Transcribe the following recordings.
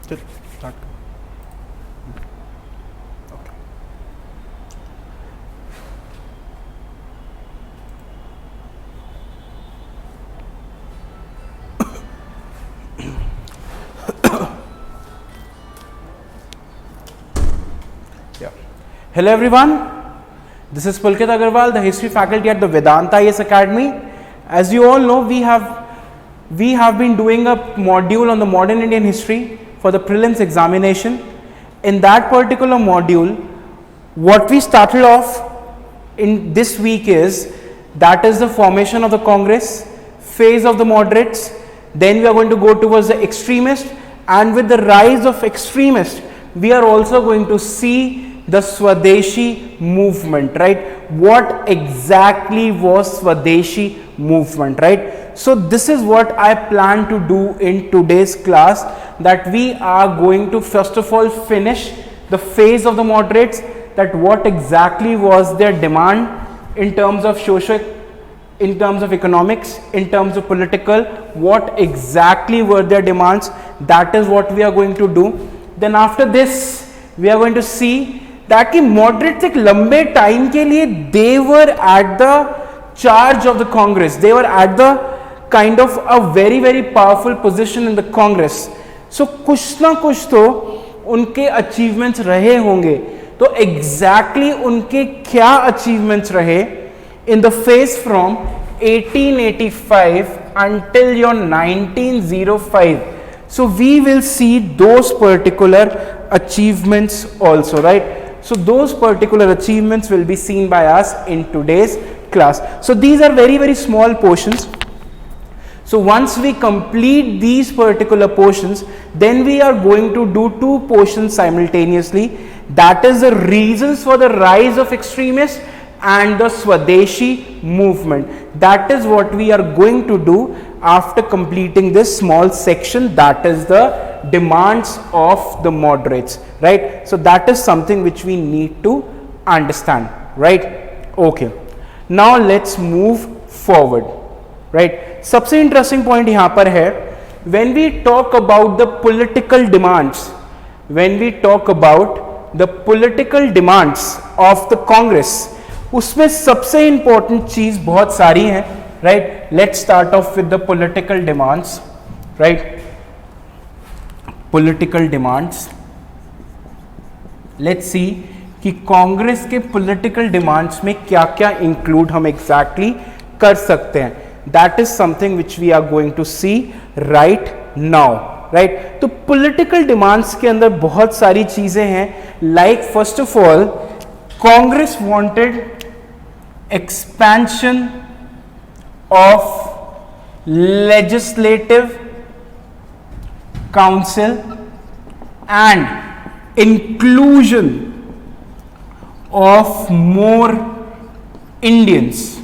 Hello everyone, this is Pulkit Agarwal, the history faculty at the Vedanta IAS Academy. As you all know, we have been doing a module on the modern Indian history for the prelims examination. In that particular module, what we started off in this week is the formation of the Congress, phase of the moderates, then we are going to go towards the extremists, and with the rise of extremists, we are also going to see the Swadeshi movement, right? What exactly was Swadeshi movement, right? So this is what I plan to do in today's class, that we are going to first of all finish the phase of the moderates, that what exactly was their demand in terms of social, in terms of economics, in terms of political, what exactly were their demands. That is what we are going to do. Then after this we are going to see that कि moderates एक लंबे time के लिए they were at the charge of the Congress, they were at the kind of a very powerful position in the Congress. So कुछ ना कुछ तो उनके achievements रहे होंगे. तो exactly उनके क्या achievements रहे in the phase from 1885 until your 1905. So we will see those particular achievements also, right? So those particular achievements will be seen by us in today's class. So these are very small portions. So once we complete these particular portions, then we are going to do two portions simultaneously. That is the reasons for the rise of extremists and the Swadeshi movement. That is what we are going to do after completing this small section, that is the demands of the moderates, right? So that is something which we need to understand, right? Okay, now let's move forward, right? सबसे interesting point यहाँ पर है, when we talk about the political demands, when we talk about the political demands of the Congress, उसमें सबसे important चीज बहुत सारी हैं, right? Let's start off with the political demands, right? Political demands. Let's see कि कांग्रेस के political demands में क्या क्या include हम exactly कर सकते हैं. That is something which we are going to see right now, right? तो political demands के अंदर बहुत सारी चीजें हैं. Like first of all, Congress wanted expansion of legislative council and inclusion of more Indians,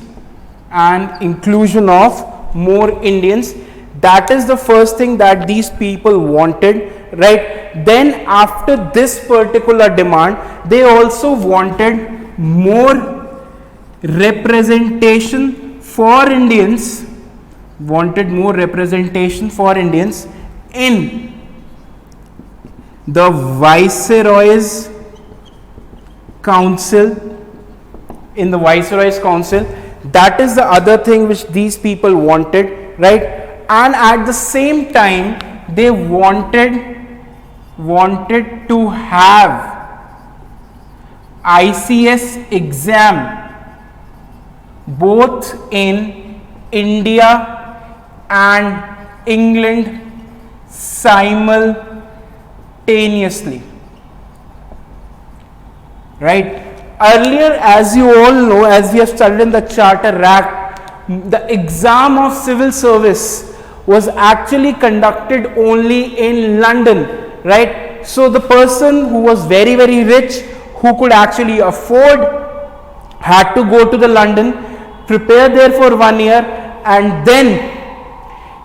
that is the first thing that these people wanted, right? Then after this particular demand, they also wanted more representation for Indians, in the Viceroy's Council, that is the other thing which these people wanted, right? And at the same time they wanted to have ICS exam both in India and England simultaneously, right? Earlier, as you all know, as we have studied in the Charter Act, the exam of civil service was actually conducted only in London, right? So the person who was very rich, who could actually afford, had to go to the London, prepare there for 1 year, and then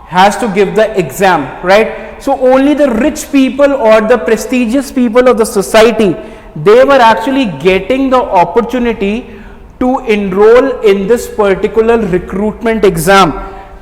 has to give the exam, right? So only the rich people or the prestigious people of the society, they were actually getting the opportunity to enroll in this particular recruitment exam.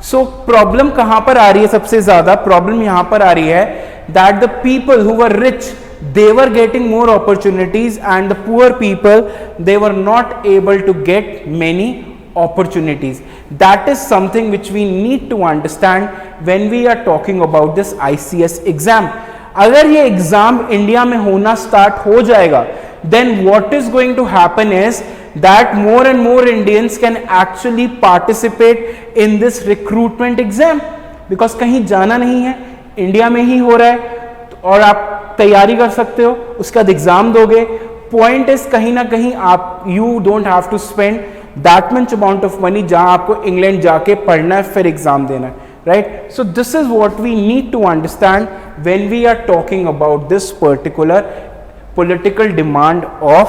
So problem कहाँ पर आ रही है? सबसे ज़्यादा problem यहाँ पर आ रही है that the people who were rich, they were getting more opportunities, and the poor people, they were not able to get many opportunities. That is something which we need to understand when we are talking about this ICS exam. अगर ये exam India में होना start हो जाएगा, then what is going to happen is that more and more Indians can actually participate in this recruitment exam, because कहीं जाना नहीं है, इंडिया में ही हो रहा है और आप तैयारी कर सकते हो, उसके बाद एग्जाम दोगे. पॉइंट इज कहीं ना कहीं आप you don't have to spend that much amount of money जहां आपको इंग्लैंड जाके पढ़ना है फिर एग्जाम देना है, right. So this is what we need to understand when we are talking about this particular political demand of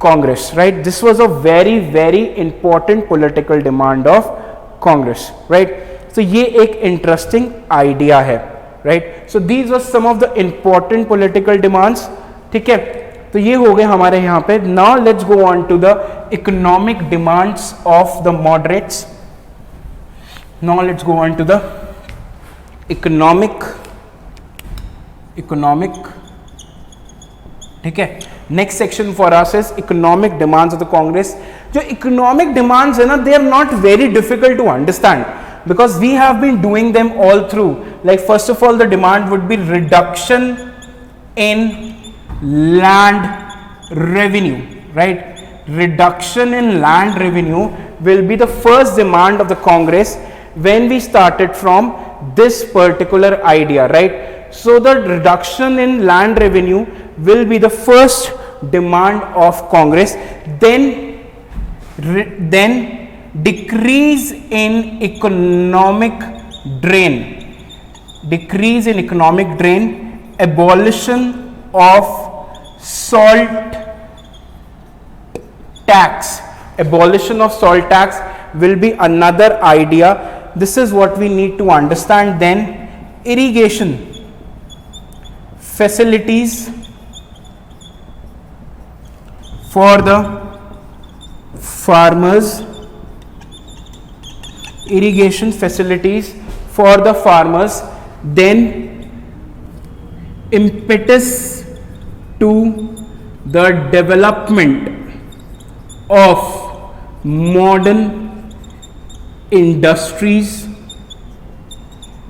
Congress, right. This was a very very important political demand of Congress, right. तो ये एक interesting idea है, right. So these were some of the important political demands. ठीक है, तो ये हो गए हमारे यहाँ पे. Now let's go on to the economic demands of the moderates. Now let's go on to the economic. ठीक है, next section for us is economic demands of the Congress. जो इकोनॉमिक डिमांड्स है ना, they are not very difficult to understand because we have been doing them all through. Like first of all, the demand would be reduction in land revenue, right. Reduction in land revenue will be the first demand of the Congress when we started from this particular idea, right. So the reduction in land revenue will be the first demand of Congress. Then decrease in economic drain, abolition of salt tax. Abolition of salt tax will be another idea. This is what we need to understand. Then irrigation facilities for the farmers. Irrigation facilities for the farmers. Then impetus to the development of modern industries.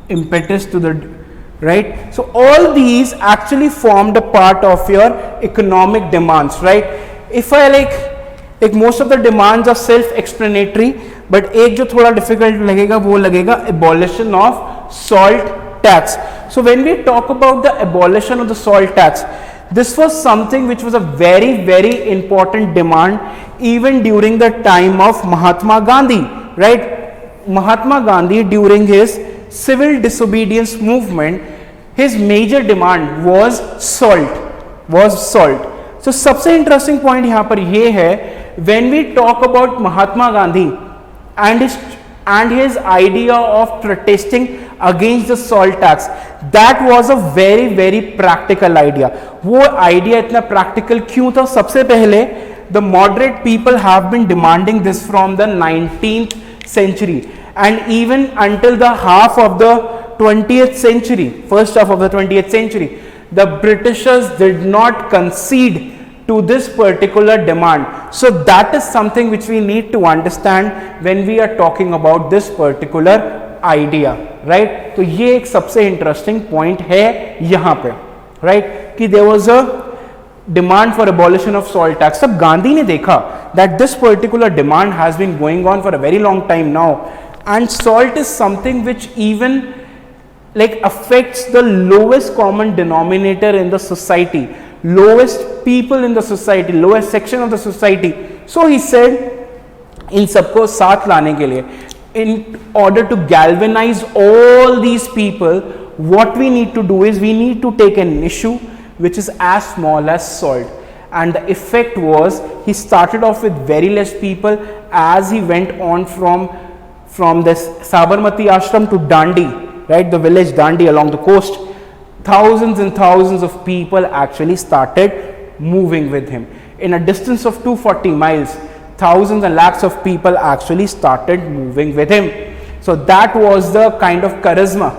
Impetus to the, right. So all these actually formed a part of your economic demands, right. If I like most of the demands are self explanatory, but एक जो थोड़ा difficult लगेगा वो लगेगा abolition of salt tax. So when we talk about the abolition of the salt tax, this was something which was a very very important demand even during the time of Mahatma Gandhi, right. Mahatma Gandhi, during his civil disobedience movement, his major demand was salt. So सबसे interesting point यहाँ पर ये है, when we talk about Mahatma Gandhi and his idea of protesting against the salt tax, that was a very very practical idea. वो idea इतना practical क्यों था? सबसे पहले the moderate people have been demanding this from the 19th century and even until the half of the 20th century, first half of the 20th century, the Britishers did not concede to this particular demand. So that is something which we need to understand when we are talking about this particular idea, right. तो ये एक सबसे interesting point है यहाँ पे, right, कि there was a demand for abolition of salt tax. तब गांधी ने देखा that this particular demand has been going on for a very long time now, and salt is something which even like affects the lowest common denominator in the society, lowest people in the society, lowest section of the society. So he said, इन सबको साथ लाने के लिए, in order to galvanize all these people, what we need to do is we need to take an issue which is as small as salt. And the effect was, he started off with very less people. As he went on from this Sabarmati ashram to Dandi, right, the village Dandi along the coast, thousands and thousands of people actually started moving with him. In a distance of 240 miles, thousands and lakhs of people actually started moving with him. So that was the kind of charisma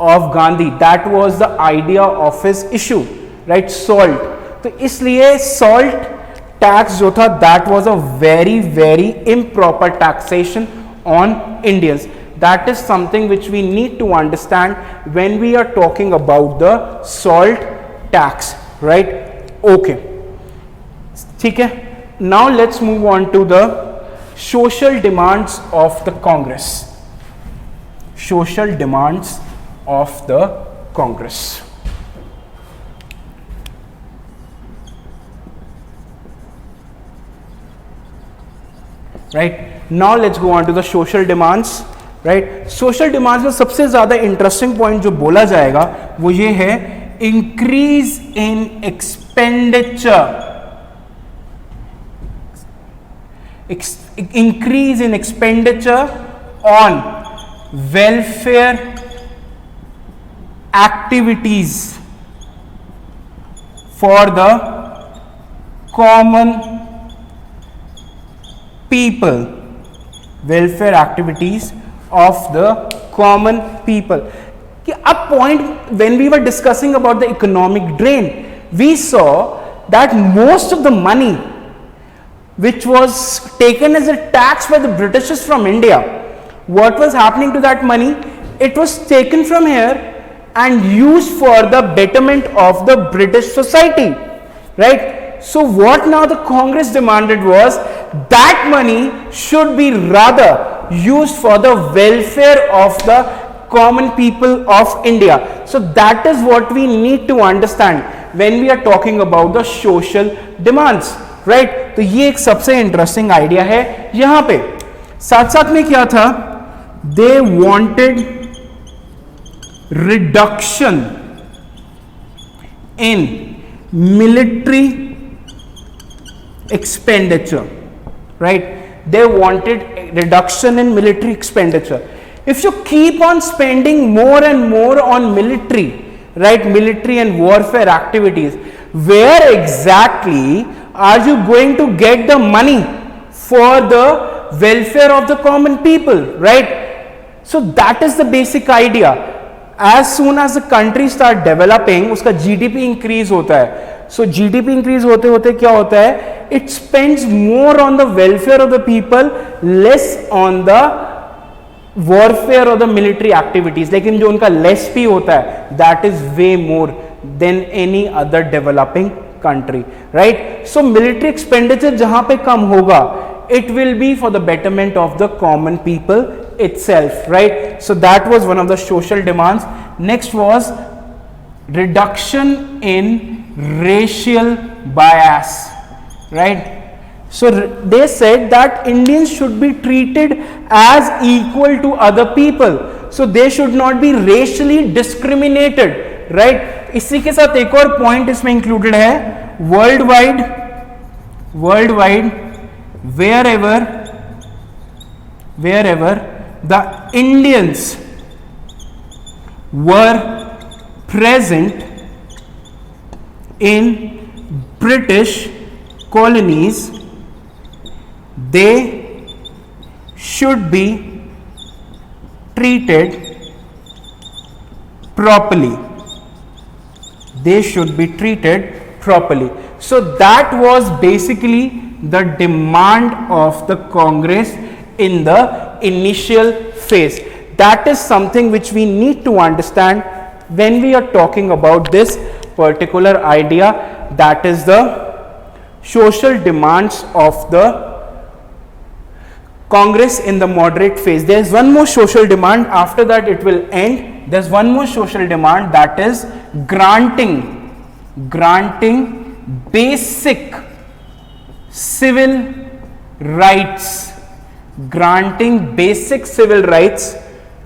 of Gandhi. That was the idea of his issue, right? Salt. तो इसलिए salt tax जो था, that was a very very improper taxation on Indians. That is something which we need to understand when we are talking about the salt tax, right? Okay, ठीक है. Now let's move on to the social demands of the Congress. Social demands of the Congress. Right, now let's go on to the social demands. Right, social demands में सबसे ज्यादा interesting point जो बोला जाएगा वो ये है, increase in expenditure. Increase in expenditure on welfare activities for the common people. Welfare activities of the common people. A point when we were discussing about the economic drain, we saw that most of the money which was taken as a tax by the Britishers from India, what was happening to that money? It was taken from here and used for the betterment of the British society, right? So what now the Congress demanded was that money should be rather used for the welfare of the common people of India. So that is what we need to understand when we are talking about the social demands. Right, तो ये एक सबसे interesting idea है यहां पे. साथ साथ में क्या था, they wanted reduction in military expenditure. Right, they wanted reduction in military expenditure. If you keep on spending more and more on military, right, military and warfare activities, where exactly are you going to get the money for the welfare of the common people, right? So that is the basic idea. As soon as the country start developing, उसका GDP increase होता है. So GDP increase होते होते क्या होता है, it spends more on the welfare of the people, less on the warfare or the military activities. लेकिन जो उनका less भी होता है, that is way more than any other developing country, right? So military expenditure जहां पे कम होगा, it will be for the betterment of the common people itself, right? So that was one of the social demands. Next was reduction in racial bias, right? So they said that Indians should be treated as equal to other people, so they should not be racially discriminated, right? इसी के साथ एक और point इसमें included है, world wide wherever the Indians were present in British colonies, they should be treated properly. They should be treated properly. So that was basically the demand of the Congress in the initial phase. That is something which we need to understand when we are talking about this particular idea, that is the social demands of the Congress in the moderate phase. There is one more social demand, after that it will end. There is one more social demand, that is granting basic civil rights. Granting basic civil rights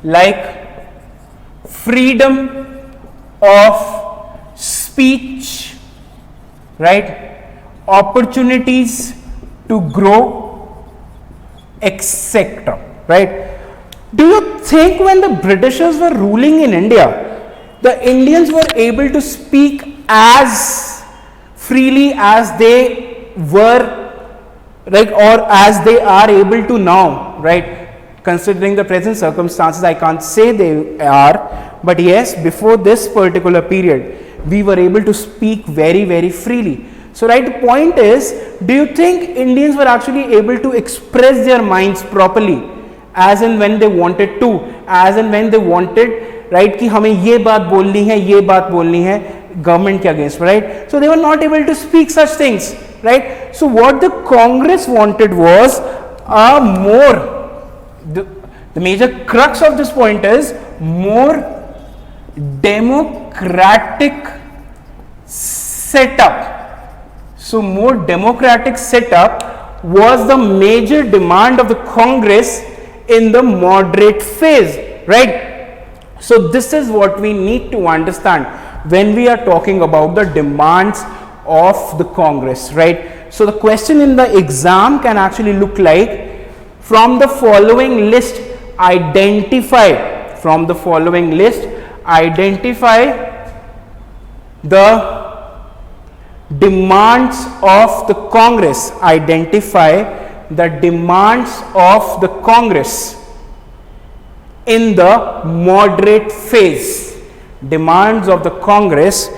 like freedom of speech, right, opportunities to grow, etc. Right? Do you think when the Britishers were ruling in India, the Indians were able to speak as freely as they were, right, or as they are able to now, right? Considering the present circumstances, I can't say they are, but yes, before this particular period, we were able to speak very, very freely. So, right, the point is, do you think Indians were actually able to express their minds properly, as and when they wanted to, as and when they wanted, right, कि हमें ये बात बोलनी है, ये बात बोलनी है government के against, right? So they were not able to speak such things, right? So what the Congress wanted was a more, the major crux of this point is more democratic setup. So more democratic setup was the major demand of the Congress in the moderate phase, right? So this is what we need to understand when we are talking about the demands of the Congress, right? So the question in the exam can actually look like, from the following list, identify, from the following list, identify the demands of the Congress, identify the demands of the Congress in the moderate phase, demands of the Congress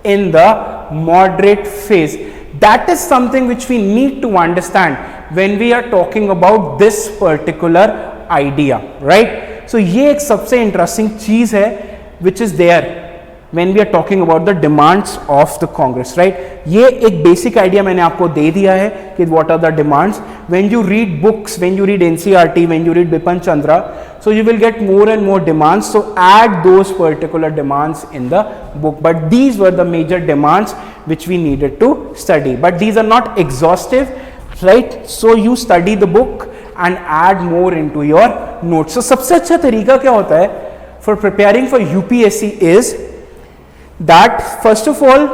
in the moderate phase. That is something which we need to understand when we are talking about this particular idea, right? So ये एक सबसे interesting चीज है which is there when we are talking about the demands of the Congress, right? ये एक basic idea मैंने आपको दे दिया है कि what are the demands. When you read books, when you read NCERT, when you read Bipan Chandra, so you will get more and more demands. So add those particular demands in the book. But these were the major demands which we needed to study. But these are not exhaustive, right? So you study the book and add more into your notes. So सबसे अच्छा तरीका क्या होता है for preparing for UPSC is that first of all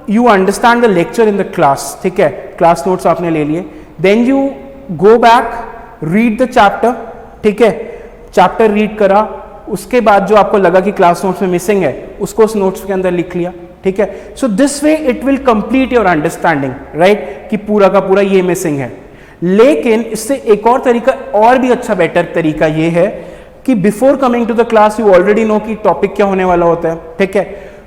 you understand the lecture in the class, ठीक है, class notes आपने ले लिए, then you go back, read the chapter, ठीक है, chapter read करा, उसके बाद जो आपको लगा कि class notes में missing है उसको उस notes के अंदर लिख लिया, ठीक है. So this way it will complete your understanding, right, कि पूरा का पूरा ये missing है. लेकिन इससे एक और तरीका और भी अच्छा बेटर तरीका ये है कि before coming to the class you already know कि टॉपिक क्या होने वाला होता है, ठीक है.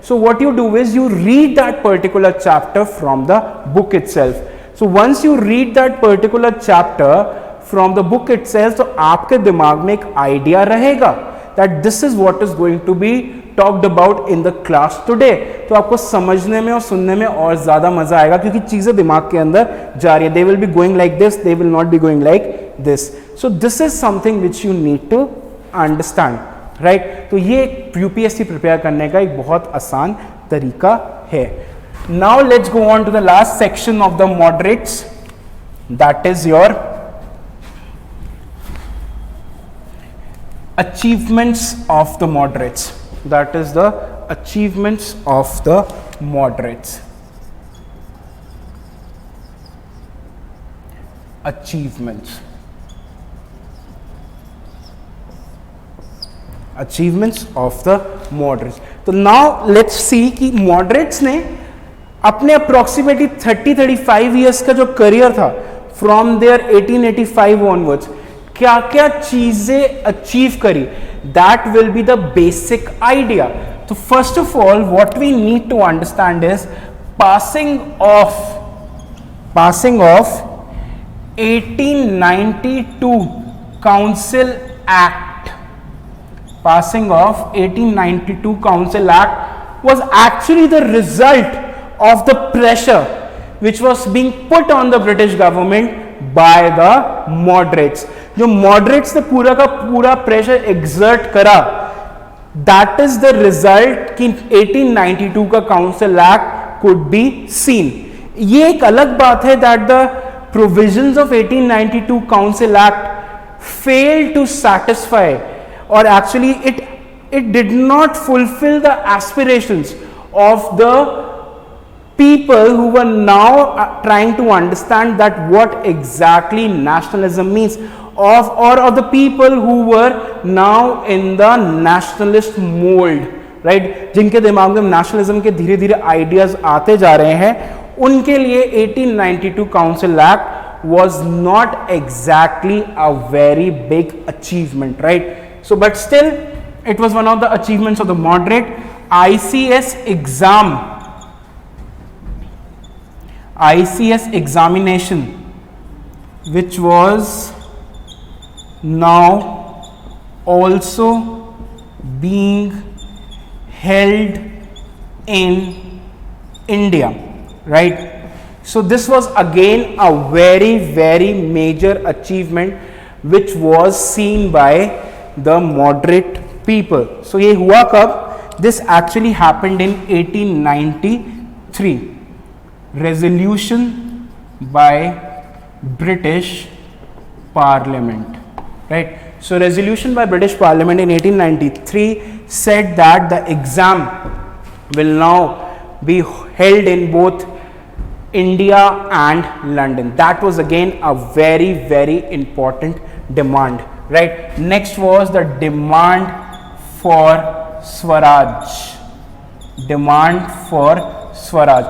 So what you do is you read that particular chapter from the book itself. So once you read that particular chapter from the book itself, तो आपके दिमाग में एक आइडिया रहेगा that this is what is going to be talked about in the class today. तो आपको समझने में और सुनने में और ज्यादा मजा आएगा क्योंकि चीजें दिमाग के अंदर जा रही है. They will be going like this, they will not be going like this. So this is something which you need to understand, right. तो ये यूपीएससी प्रिपेयर करने का एक बहुत आसान तरीका है. Now let's go on to the last section of the moderates, that is your achievements of the moderates. That is the achievements of the moderates. Achievements of the moderates. तो now let's see कि moderates ने अपने approximately 30-35 years का जो career था from their 1885 onwards क्या क्या चीजें अचीव करी. That will be the basic idea. तो first of all what we need to understand is passing of 1892 council act. Passing of 1892 council act was actually the result of the pressure which was being put on the British government by the moderates. जो moderates ने पूरा का पूरा pressure exert करा, that is the result कि 1892 का council act could be seen. ये एक अलग बात है that the provisions of 1892 council act failed to satisfy और actually it did not fulfill the aspirations of the people who were now trying to understand that what exactly nationalism means, or the people who were now in the nationalist mold, right, जिनके दिमाग में nationalism के धीरे धीरे ideas आते जा रहे हैं, उनके लिए 1892 council act was not exactly a very big achievement, right. So but still It was one of the achievements of the moderate. ICS examination, which was now also being held in India, right? So this was again a very, very major achievement which was seen by the moderate people. So ये हुआ कब? This actually happened in 1893. Resolution by British Parliament, right? So resolution by British Parliament in 1893 said that the exam will now be held in both India and London. That was again a very, very important demand, right? Next was the demand for Swaraj. Demand for Swaraj.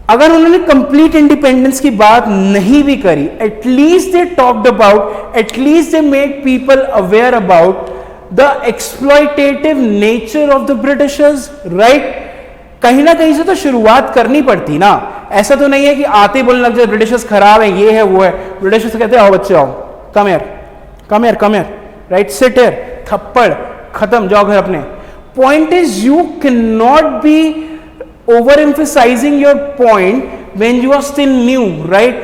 अगर उन्होंने complete independence की बात नहीं भी करी, at least they talked about, at least they made people aware about the exploitative nature of the Britishers, right? कहीं ना कहीं से तो शुरुआत करनी पड़ती ना. ऐसा तो नहीं है कि आते बोलने लग जाए ब्रिटिशर्स खराब है, ये है वो है. ब्रिटिशर्स कहते हैं आओ बच्चे आओ, come here, come here, come here, right, sit here, थप्पड़, खत्म, जाओ घर अपने. Point is you can not be overemphasizing your point when you are still new, right?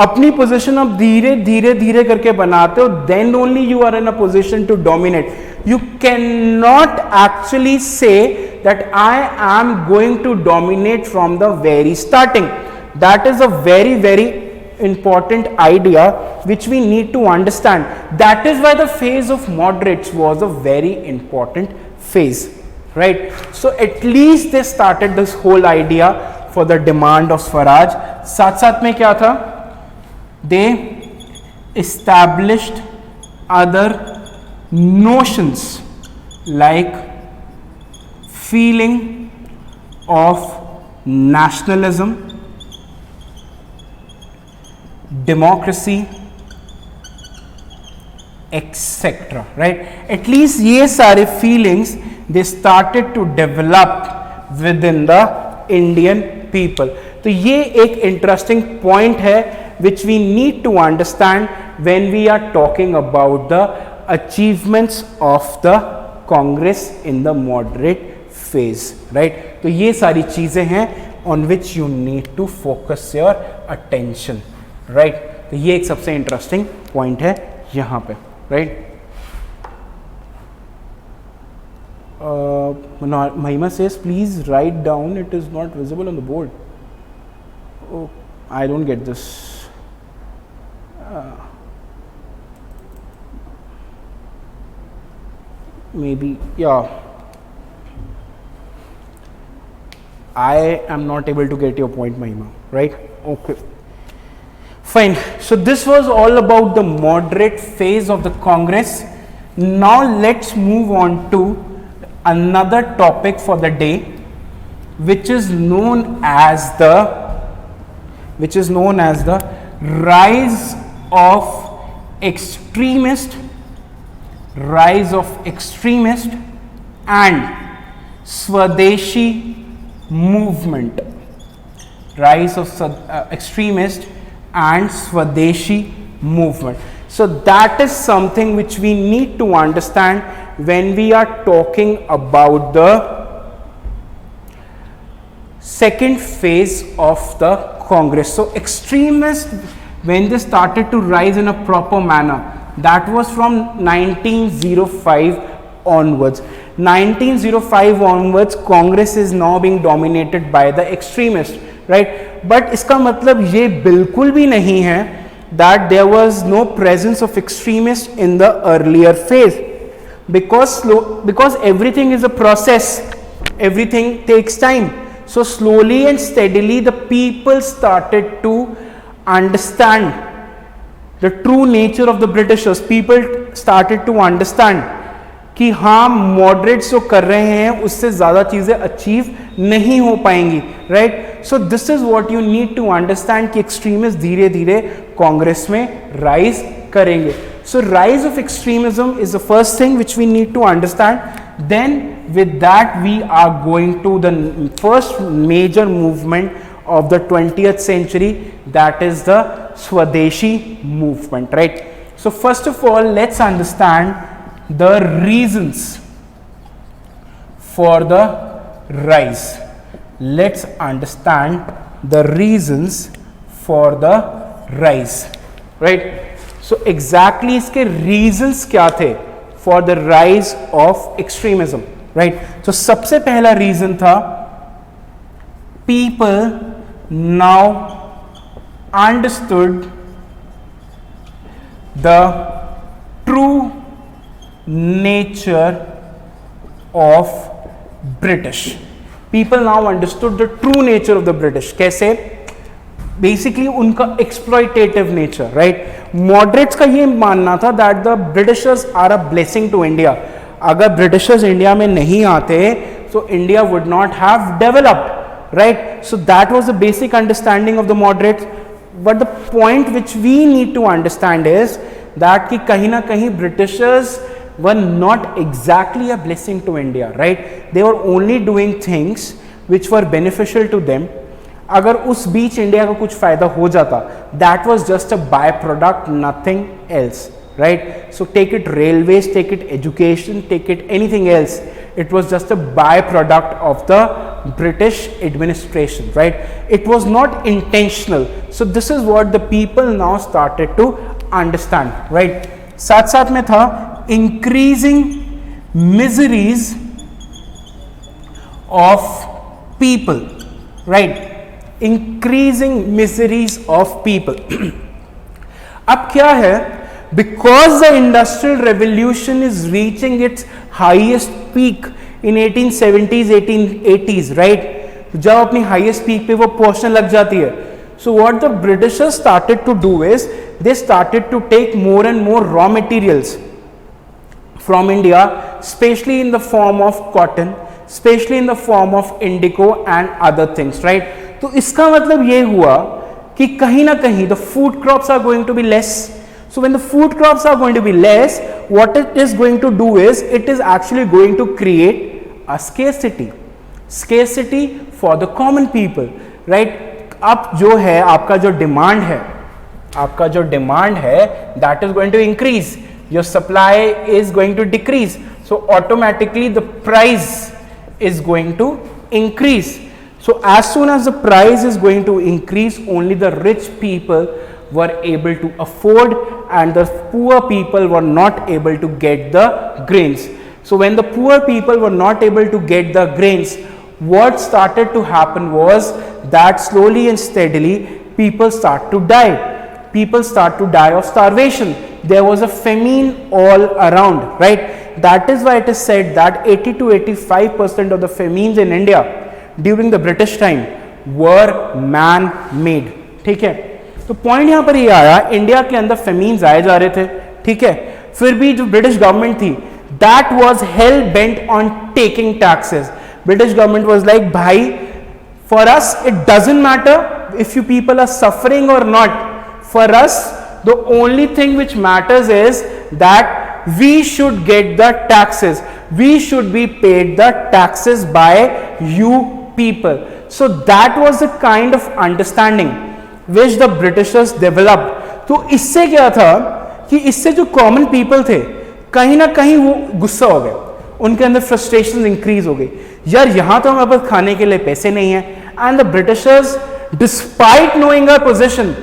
अपनी पोजीशन आप धीरे धीरे धीरे करके बनाते हो, then only you are in a position to dominate. You cannot actually say that I am going to dominate from the very starting. That is a very, very important idea which we need to understand. That is why the phase of moderates was a very important phase. Right, so at least they started this whole idea for the demand of Swaraj. साथ साथ में क्या था? They established other notions like feeling of nationalism, democracy, etc. Right? At least ये सारे feelings they started to develop within the Indian people. तो ये एक interesting point है which we need to understand when we are talking about the achievements of the Congress in the moderate phase, right? तो ये सारी चीज़ें हैं on which you need to focus your attention, right? तो ये एक सबसे interesting point है यहाँ पे, right? Mahima says, please write down. It is not visible on the board. Oh, I don't get this. Maybe, yeah. I am not able to get your point, Mahima. Right? Okay. Fine. So this was all about the moderate phase of the Congress. Now let's move on to another topic for the day, which is known as the rise of extremist and Swadeshi movement. Rise of extremist and Swadeshi movement. So that is something which we need to understand when we are talking about the second phase of the Congress. So extremists, when they started to rise in a proper manner, that was from 1905 onwards. 1905 onwards, Congress is now being dominated by the extremists, right? But इसका मतलब ये बिल्कुल भी नहीं है that there was no presence of extremists in the earlier phase, because everything is a process, everything takes time. So slowly and steadily the people started to understand the true nature of the Britishers. People started to understand कि हाँ moderates जो कर रहे हैं उससे ज़्यादा चीज़ें achieve नहीं हो पाएंगी, right? So this is what you need to understand कि एक्सट्रीमिस्ट धीरे धीरे कांग्रेस में राइज करेंगे. So rise of extremism is the first thing which we need to understand. Then with that we are going to the first major movement of the 20th century, that is the Swadeshi movement, right? So first of all, let's understand the reasons for the rise. Let's understand the reasons for the rise, right? So exactly इसके reasons क्या थे for the rise of extremism, right? So सबसे पहला reason था, people now understood the true nature of British. People now understood the true nature of the British. कैसे? Basically उनका exploitative nature, right? Moderates का ये मानना था that the Britishers are a blessing to India. अगर Britishers India में नहीं आते तो India would not have developed, right? So that was the basic understanding of the moderates. But the point which we need to understand is that कि कहीं ना कहीं Britishers were not exactly a blessing to India, right? They were only doing things which were beneficial to them. अगर उस बीच India को कुछ फायदा हो जाता, that was just a byproduct, nothing else, right? So take it railways, take it education, take it anything else, it was just a byproduct of the British administration, right? It was not intentional. So this is what the people now started to understand, right? साथ साथ में था increasing miseries of people, right? Increasing miseries of people. अब क्या है, because the industrial revolution is reaching its highest peak in 1870s 1880s, right? जब अपनी highest peak पे वो पहुंचने लग जाती है, so what the Britishers started to do is they started to take more and more raw materials from India, especially in the form of cotton, especially in the form of indigo and other things, right? तो इसका मतलब ये हुआ कि कहीं ना कहीं the food crops are going to be less. So when the food crops are going to be less, what it is going to do is it is actually going to create a scarcity for the common people, right? अब जो है आपका जो demand है that is going to increase, your supply is going to decrease, so automatically the price is going to increase. So as soon as the price is going to increase, only the rich people were able to afford and the poor people were not able to get the grains. So when the poor people were not able to get the grains, what started to happen was that slowly and steadily people start to die. People start to die of starvation. There was a famine all around, right? That is why it is said that 80 to 85% of the famines in India during the British time were man-made. ठीक है, तो point यहां पर ये आया, India के अंदर फेमीन्स आए जा रहे थे, ठीक है, फिर भी जो ब्रिटिश गवर्नमेंट थी that was hell bent on taking taxes. British government was like, भाई for us it doesn't matter if you people are suffering और not, for us the only thing which matters is that we should get the taxes, we should be paid the taxes by you people. So that was the kind of understanding which the Britishers developed. तो इससे क्या था कि इससे जो common people थे कहीं ना कहीं वो गुस्सा हो गए, उनके अंदर frustration increase हो गई, यार यहाँ तो हमारे पास खाने के लिए पैसे नहीं है, and the Britishers despite knowing our position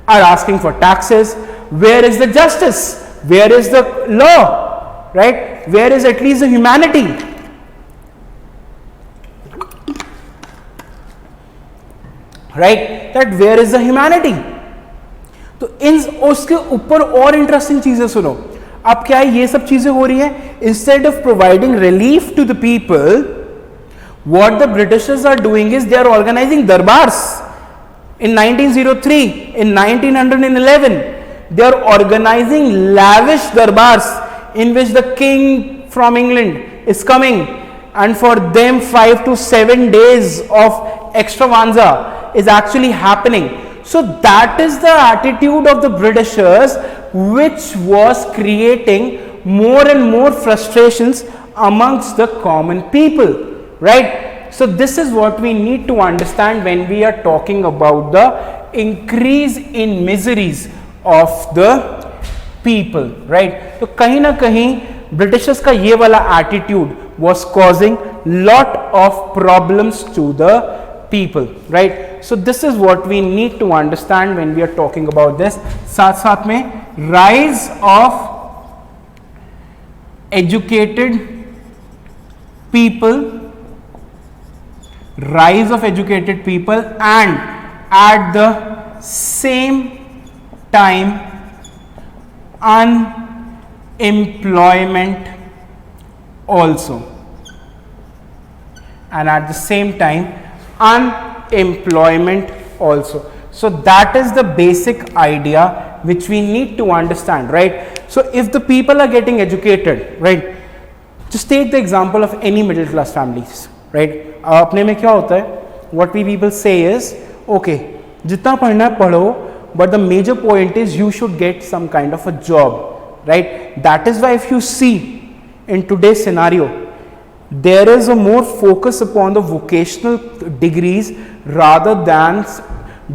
are asking for taxes. Where is the justice? Where is the law, right? Where is at least the humanity? Right? That where is the humanity? तो इन उसके ऊपर और interesting चीजें सुनो. अब क्या है, ये सब चीजें हो रही हैं. Instead of providing relief to the people, what the Britishers are doing is they are organizing darbars. In 1903, in 1911. They are organizing lavish darbars in which the king from England is coming, and for them 5 to 7 days of extravaganza is actually happening. So that is the attitude of the Britishers which was creating more and more frustrations amongst the common people, right? So this is what we need to understand when we are talking about the increase in miseries of the people, right? तो कहीं ना कहीं Britishers का ये वाला attitude was causing lot of problems to the people, right? So this is what we need to understand when we are talking about this. साथ साथ में rise of educated people, rise of educated people, and at the same time unemployment also, and at the same time unemployment also. So that is the basic idea which we need to understand, right? So if the people are getting educated, right, just take the example of any middle class families, right? अपने में क्या होता है, what we people say is, okay, जितना पढ़ना है पढ़ो, but the major point is you should get some kind of a job, right? That is why if you see in today's scenario, there is a more focus upon the vocational degrees rather than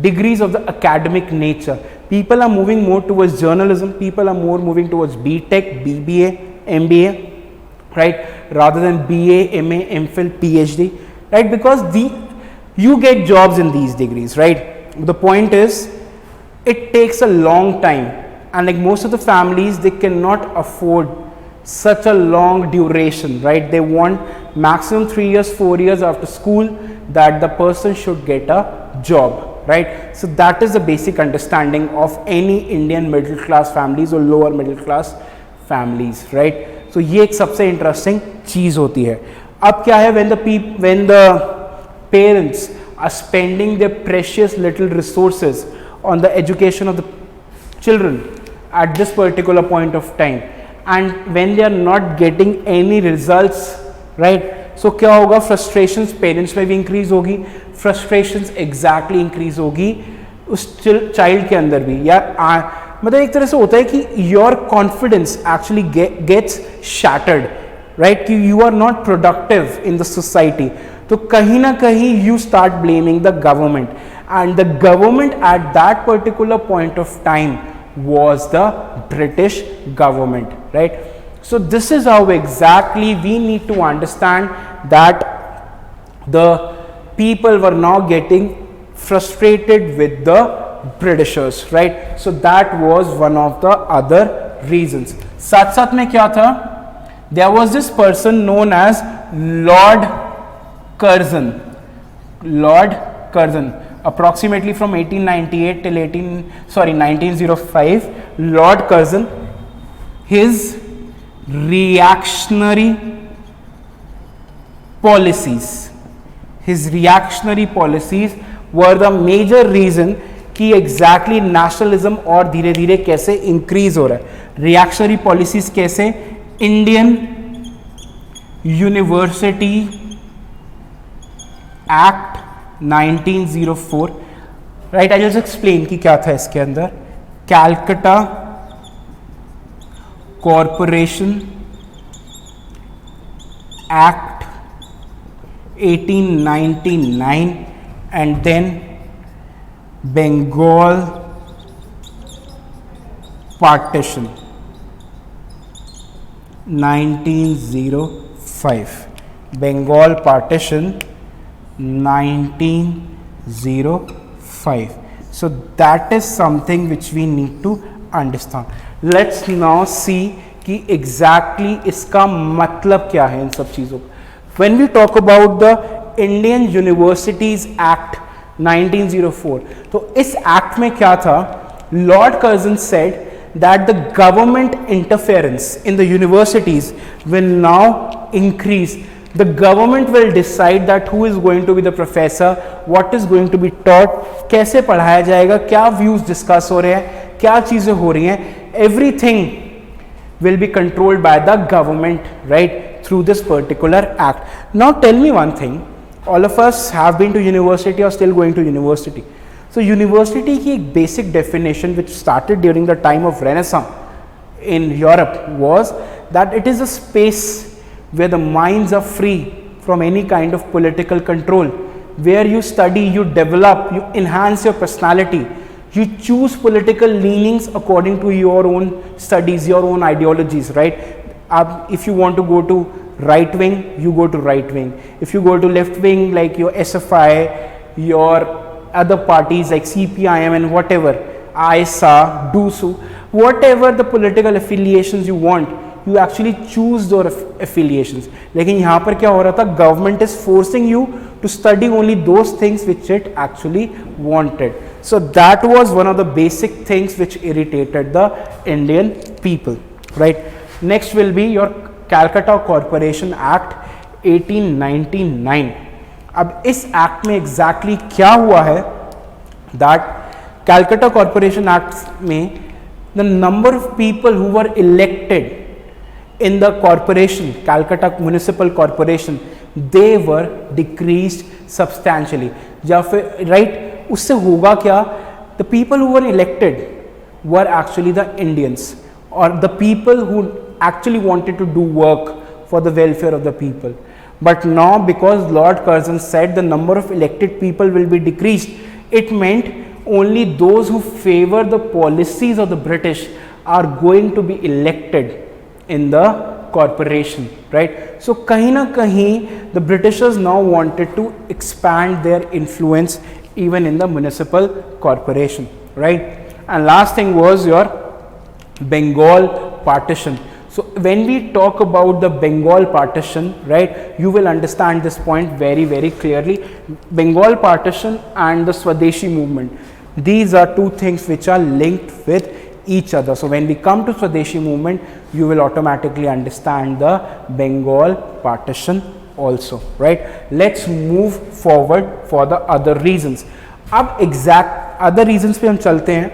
degrees of the academic nature. People are moving more towards journalism, people are more moving towards BTech, BBA, MBA, right, rather than BA, MA, MPhil, PhD, right? Because you get jobs in these degrees, right? The point is, it takes a long time, and like most of the families, they cannot afford such a long duration, right? They want maximum 3 years, 4 years after school that the person should get a job, right? So that is the basic understanding of any Indian middle class families or lower middle class families, right? So ये एक सबसे interesting चीज होती है. अब क्या है, when the parents are spending their precious little resources on the education of the children at this particular point of time, and when they are not getting any results, right? So क्या होगा, frustrations parents में भी increase होगी, frustrations exactly increase होगी उस child के अंदर भी. यार मतलब एक तरह से होता है कि your confidence actually gets shattered, right? कि you are not productive in the society. तो कहीं ना कहीं you start blaming the government, and the government at that particular point of time was the British government, right? So this is how exactly we need to understand that the people were now getting frustrated with the Britishers, right? So that was one of the other reasons. साथ साथ में क्या था, there was this person known as Lord Curzon. Lord Curzon, approximately from 1898 till 1905. Lord Curzon, his reactionary policies were the major reason कि exactly nationalism और धीरे धीरे कैसे इंक्रीज हो रहा है. रिएक्शनरी पॉलिसीज कैसे, Indian university act 1904, right? I just explain कि क्या था इसके अंदर. Calcutta corporation act 1899 and then Bengal partition 1905. Bengal partition 1905. So that is something which we need to understand. Let's now see कि exactly इसका मतलब क्या है इन सब चीज़ों. When we talk about the Indian Universities Act 1904, तो इस एक्ट में क्या था, Lord Curzon said that the government interference in the universities will now increase. The government will decide that who is going to be the professor, what is going to be taught, कैसे पढ़ाया जाएगा, क्या views discuss हो रहे हैं, क्या चीजें हो रही हैं, everything will be controlled by the government, right, through this particular act. Now tell me one thing, all of us have been to university or still going to university. So university की एक basic definition which started during the time of Renaissance in Europe was that it is a space where the minds are free from any kind of political control, where you study, you develop, you enhance your personality, you choose political leanings according to your own studies, your own ideologies, right? If you want to go to right wing, you go to right wing. If you go to left wing, like your SFI, your other parties like CPIM and whatever, ISA, DUSU, whatever the political affiliations you want, you actually choose those affiliations. लेकिन यहाँ पर क्या हो रहा था, government is forcing you to study only those things which it actually wanted. So that was one of the basic things which irritated the Indian people, right? Next will be your Calcutta Corporation Act 1899. अब इस act में exactly क्या हुआ है, that Calcutta corporation act में the number of people who were elected in the corporation, Calcutta municipal corporation, they were decreased substantially. या फिर right, उससे होगा क्या, the people who were elected were actually the Indians और the people who actually wanted to do work for the welfare of the people. But now, because Lord Curzon said the number of elected people will be decreased, it meant only those who favor the policies of the British are going to be elected in the corporation, right? So kahin na kahin the Britishers now wanted to expand their influence even in the municipal corporation, right? And last thing was your Bengal partition. So when we talk about the Bengal partition, right, you will understand this point very, very clearly. Bengal partition and the Swadeshi movement, these are two things which are linked with each other. So when we come to Swadeshi movement, you will automatically understand the Bengal partition also, right? Let's move forward for the other reasons. अब exact other reasons पे हम चलते हैं,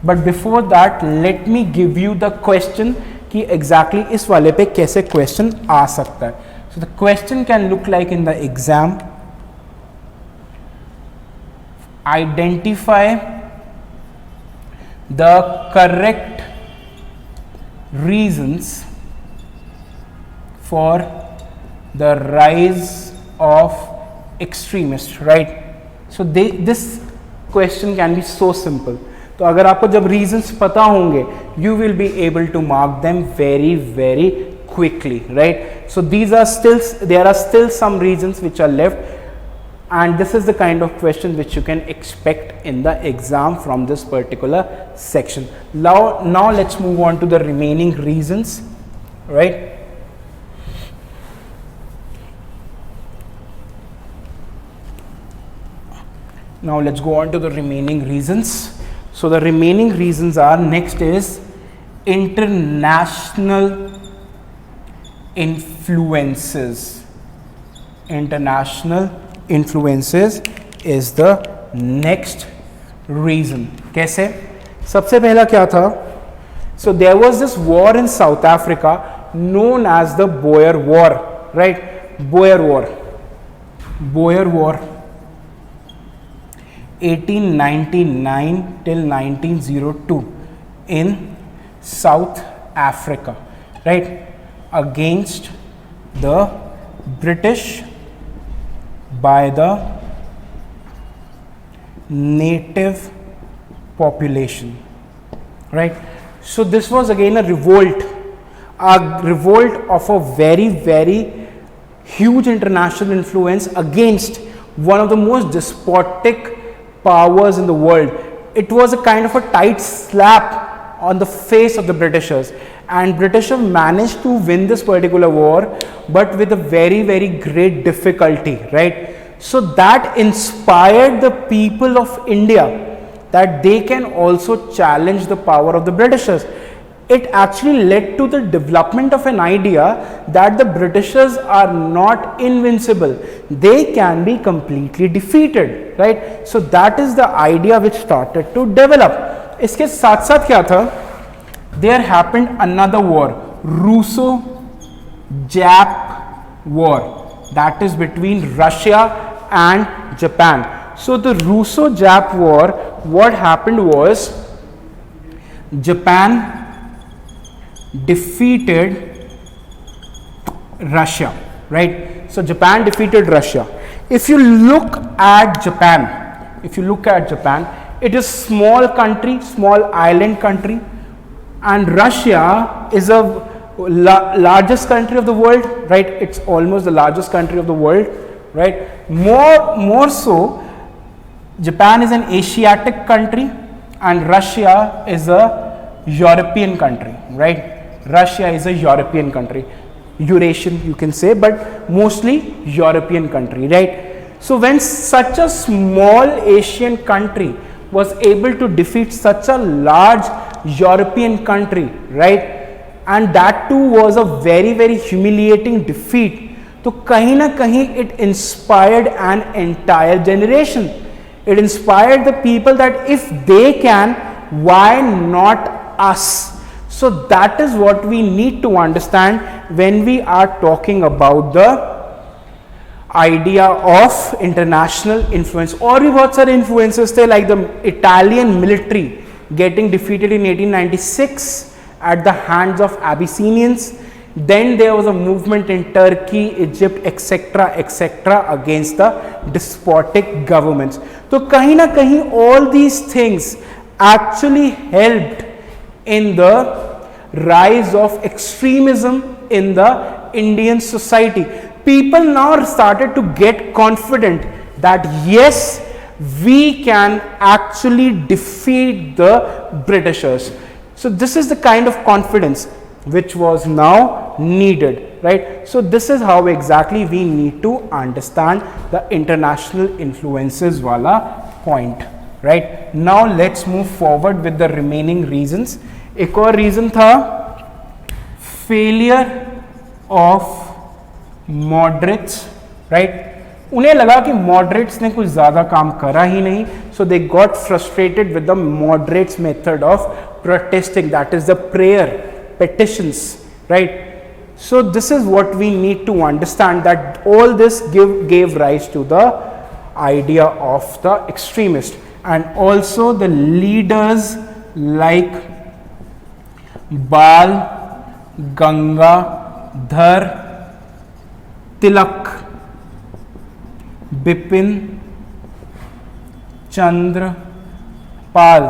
but before that let me give you the question कि exactly इस वाले पे कैसे क्वेश्चन आ सकता है. So the question can look like in the exam, identify the correct reasons for the rise of extremist, right? So this question can be so simple. तो अगर आपको जब रीजंस पता होंगे, you will be able to mark them very very quickly, right? So these are still, there are still some reasons which are left, and this is the kind of question which you can expect in the exam from this particular section. Now let's move on to the remaining reasons, right? Now let's go on to the remaining reasons. So the remaining reasons are, next is international influences. International influences is the next reason. कैसे? सबसे पहला क्या था? So there was this war in South Africa known as the Boer War, right? Boer War. Boer War. 1899 till 1902 in South Africa, right, against the British by the native population, right? So this was again a revolt of a very, very huge international influence against one of the most despotic powers in the world. It was a kind of a tight slap on the face of the Britishers, and Britishers managed to win this particular war, but with a very, very great difficulty, right? So that inspired the people of India that they can also challenge the power of the Britishers. It actually led to the development of an idea that the Britishers are not invincible. They can be completely defeated, right? So that is the idea which started to develop. इसके साथ साथ क्या था? There happened another war, Russo-Jap war, that is between Russia and Japan. So the Russo-Jap war, what happened was Japan defeated Russia, right? So Japan defeated Russia. If you look at Japan, it is small country, small island country, and Russia is a largest country of the world, right? It's almost the largest country of the world, right? More so, Japan is an Asiatic country and Russia is a European country, right? Russia is a European country, Eurasian you can say, but mostly European country, right? So when such a small Asian country was able to defeat such a large European country, right? And that too was a very, very humiliating defeat. So kahin na kahin it inspired an entire generation. It inspired the people that if they can, why not us? So that is what we need to understand when we are talking about the idea of international influence. और भी बहुत सारे influences थे, like the Italian military getting defeated in 1896 at the hands of Abyssinians. Then there was a movement in Turkey, Egypt, etc. against the despotic governments. So kahin na kahin all these things actually helped in the rise of extremism in the Indian society. People now started to get confident that yes, we can actually defeat the Britishers. So this is the kind of confidence which was now needed, right? So this is how exactly we need to understand the international influences wala point, right? Now let's move forward with the remaining reasons. एक और reason था failure of moderates, right? उन्हें लगा कि moderates ने कुछ ज़्यादा काम करा ही नहीं, so they got frustrated with the moderates method of protesting, that is the prayer, petitions, right? So this is what we need to understand, that all this gave rise to the idea of the extremist, and also the leaders like Bal Gangadhar Tilak, Bipin Chandra Pal,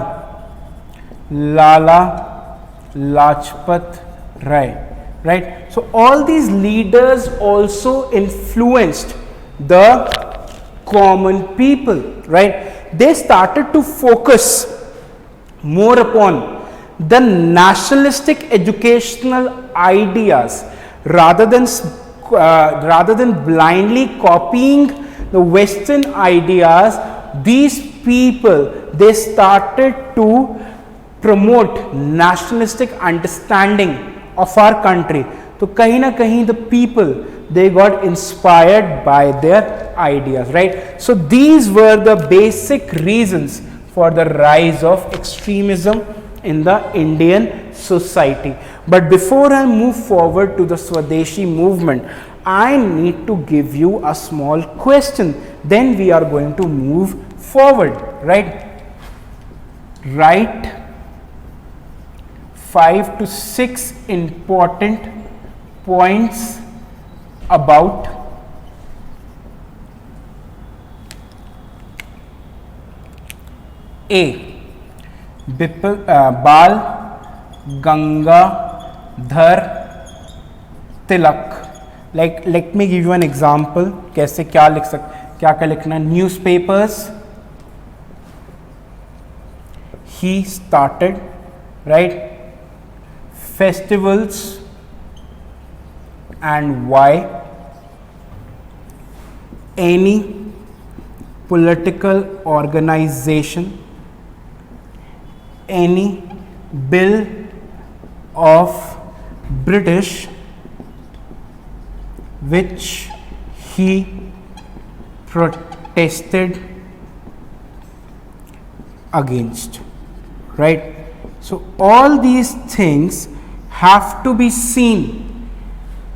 Lala Lajpat Rai, right? So all these leaders also influenced the common people, right? They started to focus more upon the nationalistic educational ideas rather than blindly copying the Western ideas. These people, they started to promote nationalistic understanding of our country. So kahin na kahin the people, they got inspired by their ideas, right? So these were the basic reasons for the rise of extremism in the Indian society. But before I move forward to the Swadeshi movement, I need to give you a small question. Then we are going to move forward, right? Write 5 to 6 important points about A. Bal Gangadhar Tilak. Like, let me give you an example. कैसे क्या लिख क्या लिखना? Newspapers he started, right? Festivals and why? Any political organization, any bill of British which he protested against, right? So all these things have to be seen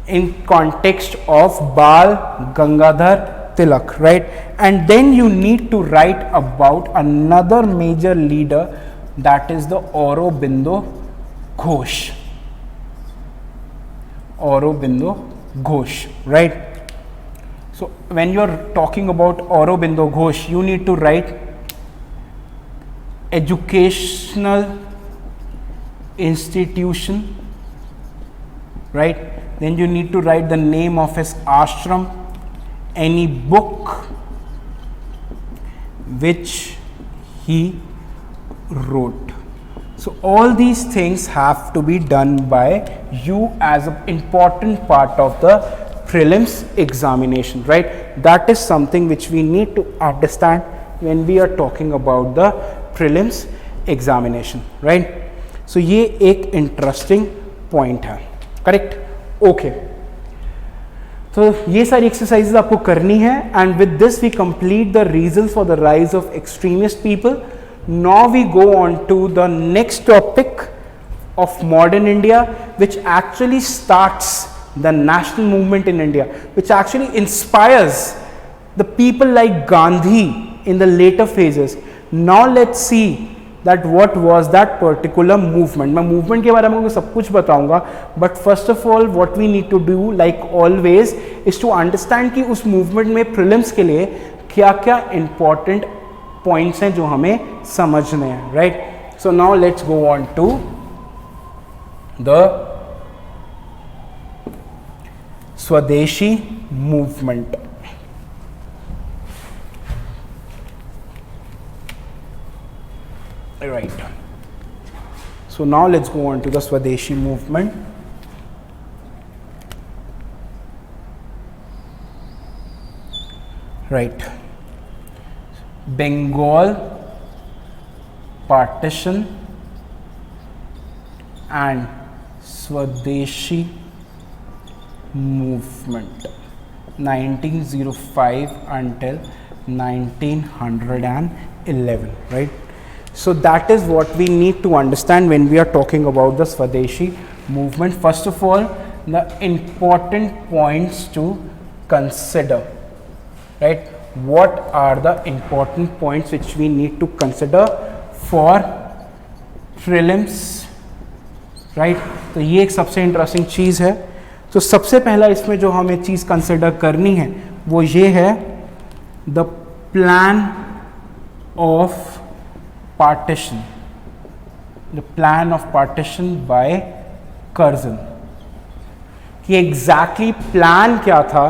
in context of Bal Gangadhar Tilak, right? And then you need to write about another major leader, that is the Aurobindo Ghosh. Aurobindo Ghosh, right? So when you are talking about Aurobindo Ghosh, you need to write educational institution, right? Then you need to write the name of his ashram, any book which he wrote. So all these things have to be done by you as an important part of the prelims examination, right? That is something which we need to understand when we are talking about the prelims examination, right? So ये एक interesting point है, correct? Okay. तो ये सारी exercises आपको करनी है, and with this we complete the reasons for the rise of extremist people. Now we go on to the next topic of modern India, which actually starts the national movement in India, which actually inspires the people like Gandhi in the later phases. Now let's see that what was that particular movement. मैं movement के बारे में सब कुछ बताऊंगा, but first of all what we need to do like always is to understand कि उस movement में prelims के लिए क्या क्या important points हैं जो हमें समझने हैं, right? So now let's go on to the Swadeshi movement. Right. So now let's go on to the Swadeshi movement. Right. Bengal partition and Swadeshi movement 1905 until 1911, right? So that is what we need to understand when we are talking about the Swadeshi movement. First of all, the important points to consider, right? What are the important points which we need to consider for prelims, right? तो ये एक सबसे interesting चीज़ है. तो सबसे पहला इसमें जो हमें चीज़ कंसिडर करनी है वो ये है the plan of partition, the plan of partition by Curzon. कि एग्जैक्टली प्लान क्या था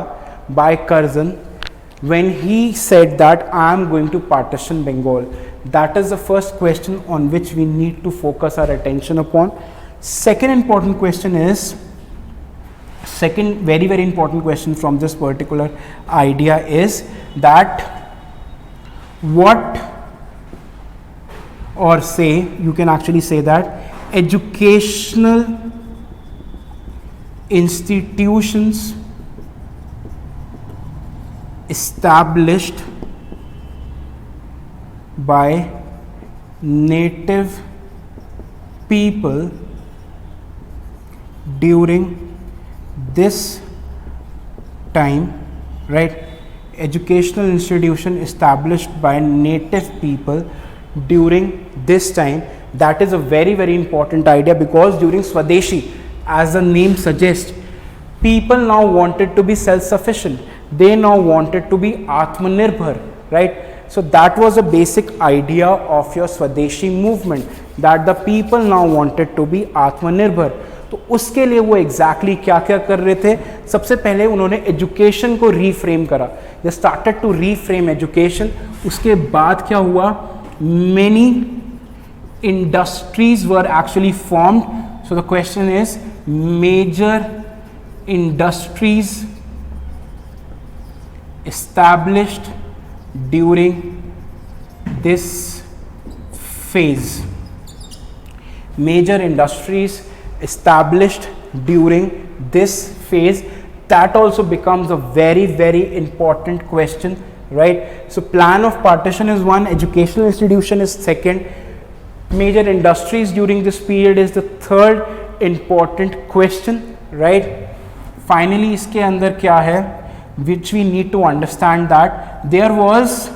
by Curzon when he said that I am going to partition Bengal. That is the first question on which we need to focus our attention upon. Second important question is, second very very important question from this particular idea is that what, or say you can actually say that educational institutions established by native people during this time, right? Educational institution established by native people during this time. That is a very very important idea, because during Swadeshi, as the name suggests, people now wanted to be self-sufficient. They now wanted to be Atmanirbhar, right? So that was a basic idea of your Swadeshi movement, that the people now wanted to be Atmanirbhar. तो उसके लिए वो exactly क्या क्या कर रहे थे? सबसे पहले उन्होंने एजुकेशन को रीफ्रेम करा. They started to reframe education. उसके बाद क्या हुआ? Many industries were actually formed. So the question is, major industries established during this phase. Major industries established during this phase. That also becomes a very very important question, right? So plan of partition is one, educational institution is second, major industries during this period is the third important question, right? Finally इसके अंदर क्या है? which we need to understand, that there was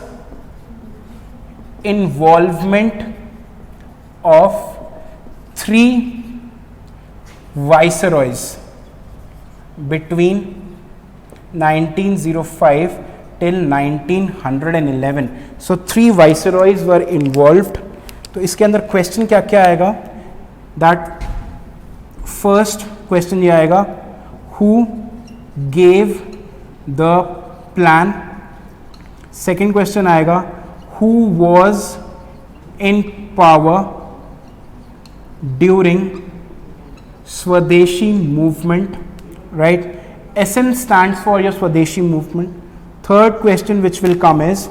involvement of 3 viceroys between 1905 till 1911. So 3 viceroys were involved. तो इसके अंदर question क्या क्या आएगा, दैट फर्स्ट क्वेश्चन ये आएगा, who gave the plan. Second question आएगा, who was in power during Swadeshi movement, right. SN stands for your Swadeshi movement. Third question which will come is,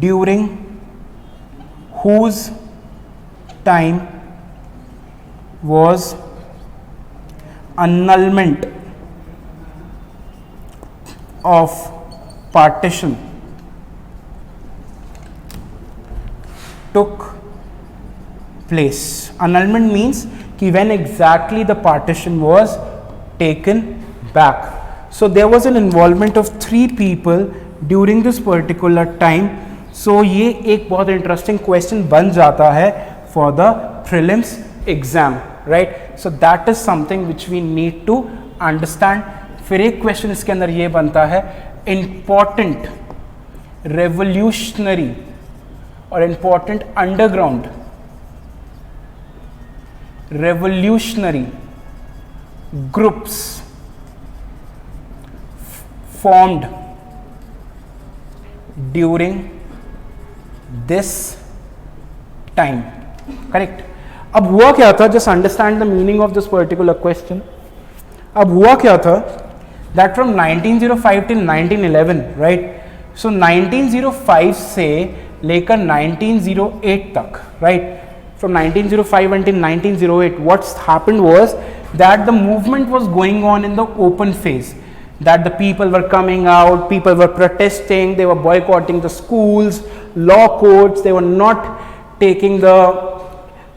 during whose time was annulment of partition took place. Annulment means कि when exactly the partition was taken back. So there was an involvement of 3 people during this particular time. So ये एक बहुत interesting question बन जाता है for the prelims exam, right? So that is something which we need to understand. फिर एक question इसके अंदर ये बनता है, important revolutionary और important underground revolutionary groups formed during this time, correct. अब हुआ क्या था, just understand the meaning of this particular question. अब हुआ क्या था, that from 1905 till 1911, right. So 1905 से लेकर 1908 तक, right. From 1905 until 1908, what's happened was that the movement was going on in the open phase, that the people were coming out, people were protesting, they were boycotting the schools, law courts, they were not taking the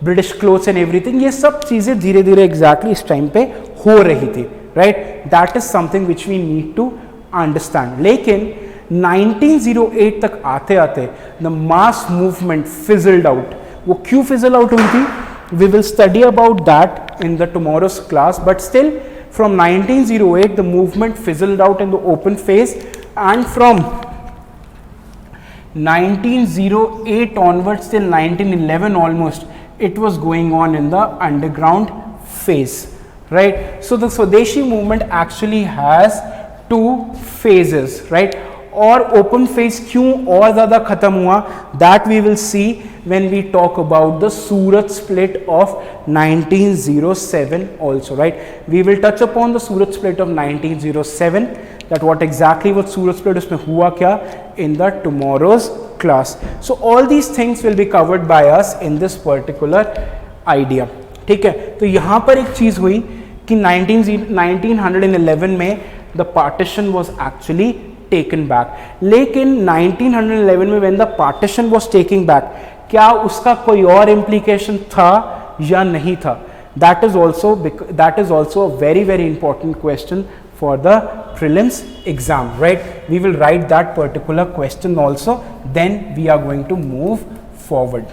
British clothes and everything. ये सब चीज़ें धीरे धीरे exactly इस time पे हो रही थी, right. That is something which we need to understand. लेकिन 1908 तक आते आते the mass movement fizzled out. वो क्यों fizzle out हुई थी, we will study about that in the tomorrow's class, but still from 1908 the movement fizzled out in the open phase, and from 1908 onwards till 1911 almost it was going on in the underground phase, right. So the Swadeshi movement actually has 2 phases, right. और open phase क्यों और ज़्यादा ख़त्म हुआ, that we will see when we talk about the Surat split of 1907 also, right. We will touch upon the Surat split of 1907, that what exactly was Surat split, उसमें हुआ क्या, in the tomorrow's class. So all these things will be covered by us in this particular idea, ठीक है. तो यहाँ पर एक चीज़ हुई कि 1911 में the partition was actually taken back. लेकिन 1911 में when the partition was taken back, क्या उसका कोई और implication था या नहीं था, that is also a very very important question for the prelims exam, right. We will write that particular question also, then we are going to move forward.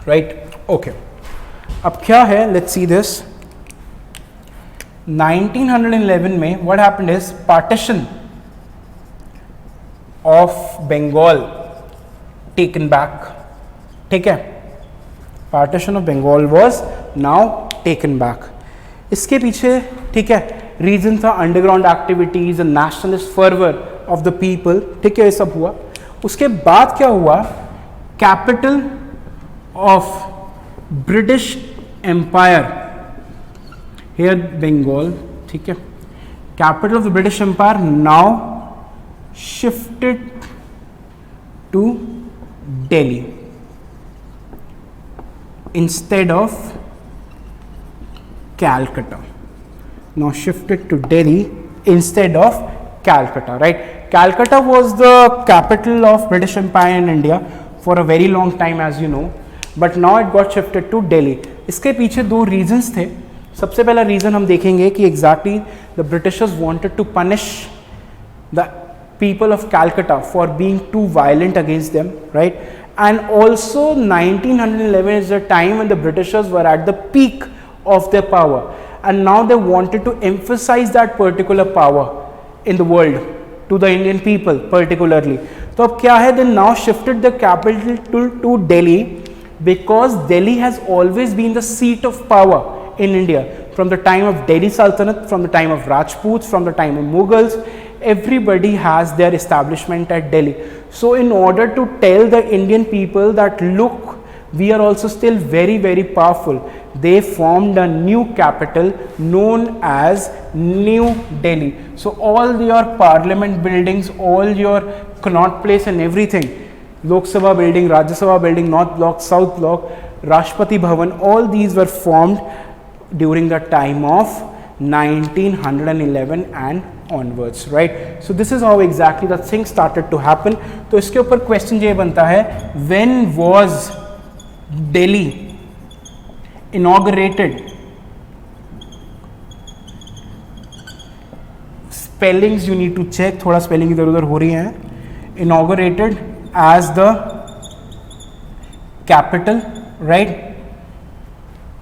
Right. Okay. अब क्या है, let's see this. 1911 में what happened is partition of Bengal taken back, ठीक है. Partition of Bengal was now taken back. इसके पीछे, ठीक है, रीजन था underground activities, nationalist fervour of the people, ठीक है, ये सब हुआ. उसके बाद क्या हुआ, capital of British empire here Bengal, ठीक है, capital of the British Empire now shifted to Delhi instead of Calcutta. Now shifted to Delhi instead of Calcutta, right. Calcutta was the capital of British Empire in India for a very long time, as you know, but now it got shifted to Delhi. इसके पीछे दो reasons थे. सबसे पहला reason हम देखेंगे कि exactly the Britishers wanted to punish the people of Calcutta for being too violent against them, right? And also 1911 is the time when the Britishers were at the peak of their power, and now they wanted to emphasize that particular power in the world to the Indian people particularly. तो अब क्या है, they now shifted the capital to Delhi, because Delhi has always been the seat of power in India from the time of Delhi Sultanate, from the time of Rajputs, from the time of Mughals. Everybody has their establishment at Delhi. So in order to tell the Indian people that look, we are also still very, very powerful, they formed a new capital known as New Delhi. So all your parliament buildings, all your Connaught Place and everything, Lok Sabha building, Rajya Sabha building, North Block, South Block, Rashtrapati Bhavan, all these were formed during the time of 1911 and onwards, right? So this is how exactly the thing started to happen. तो इसके ऊपर question ये बनता है, when was Delhi inaugurated? Spellings you need to check, थोड़ा spelling इधर उधर हो रही है. Inaugurated as the capital, right?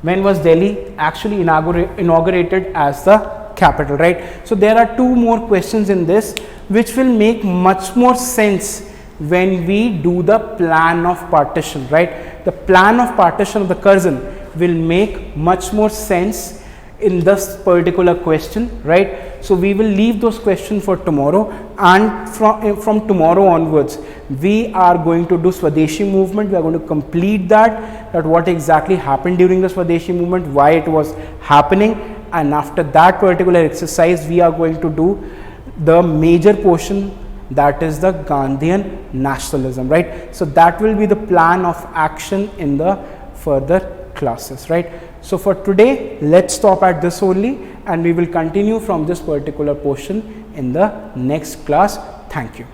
When was Delhi actually inaugurated as the capital, right? So there are two more questions in this which will make much more sense when we do the plan of partition, right? The plan of partition of the Curzon will make much more sense in this particular question, right? So we will leave those questions for tomorrow, and from tomorrow onwards we are going to do Swadeshi movement. We are going to complete that what exactly happened during the Swadeshi movement, why it was happening, and after that particular exercise we are going to do the major portion, that is the Gandhian nationalism, right? So that will be the plan of action in the further classes, right? So for today, let's stop at this only, and we will continue from this particular portion in the next class. Thank you.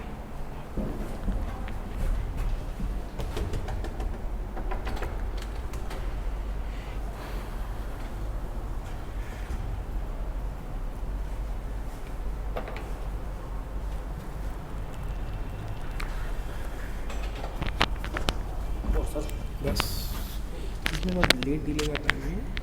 बस इसमें बहुत late delay का time है.